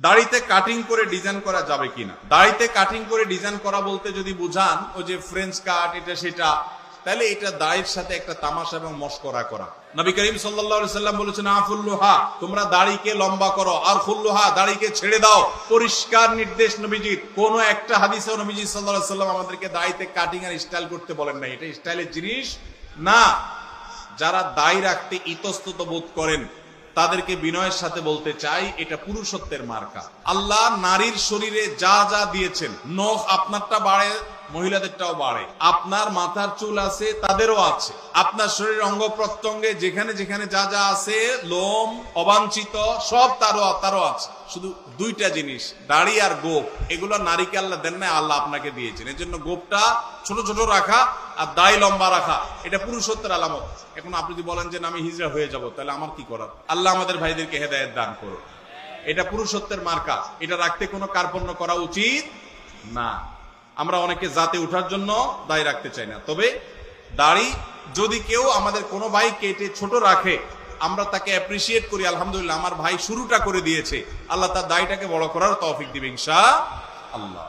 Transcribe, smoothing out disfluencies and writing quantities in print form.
দাড়িতে কাটিং করে ডিজাইন করা যাবে কিনা? দাড়িতে কাটিং করে ডিজাইন করা বলতে যদি বুঝান ওই যে ফ্রেঞ্চ কাট এটা সেটা, তাহলে এটা দাড়ির সাথে একটা তামাশা এবং মশকরা করা। নবী করিম সাল্লাল্লাহু আলাইহি সাল্লাম বলেছেন আফুল্লুহা, তোমরা দাড়িকে লম্বা করো, আর খুল্লুহা, দাড়িকে ছেড়ে দাও। পরিষ্কার নির্দেশ নবীজির। কোন একটা হাদিসে নবীজি সাল্লাল্লাহু আলাইহি সাল্লাম আমাদেরকে দাড়িতে কাটিং আর স্টাইল করতে বলেন না। এটা স্টাইলের জিনিস না। যারা দাড়ি রাখতে ইতস্তত বোধ করেন তাদেরকে বিনয়ের সাথে বলতে চাই, এটা পুরুষত্বের মার্কা। আল্লাহ নারীর শরীরে যা যা দিয়েছেন, নখ আপনারটা বাড়ে, মহিলাদেরটাও বাড়ে। আপনার মাথার চুল আছে, তাদেরও আছে। আপনার শরীরের অঙ্গ প্রত্যঙ্গে যেখানে যেখানে যা যা আছে, লোম অবাঞ্ছিত সব তারও আছে। শুধু দুইটা জিনিস, দাড়ি আর গোপ, এগুলো নারীকে আল্লাহ দেন না, আল্লাহ আপনাকে দিয়েছেন। এর জন্য গোপটা ছোট ছোট রাখা আর দাড়ি লম্বা রাখা, এটা পুরুষত্বের আলামত। এখন আপনি যদি বলেন যে আমি হিজড়া হয়ে যাব, তাহলে আমার কি করার? আল্লাহ আমাদের ভাইদেরকে হেদায়েত দান করুন। এটা পুরুষত্বের মার্কা, এটা রাখতে কোনো কার্পণ্য করা উচিত না। আমরা অনেকে জাতে উঠার জন্য দাড়ি রাখতে চাই না। তবে দাড়ি যদি কেউ আমাদের কোনো ভাই কেটে ছোট রাখে, আমরা তাকে অ্যাপ্রিসিয়েট করি, আলহামদুলিল্লাহ আমার ভাই শুরুটা করে দিয়েছে, আল্লাহ তার দাড়িটাকে বড় করার তৌফিক দিবেন ইনশাআল্লাহ।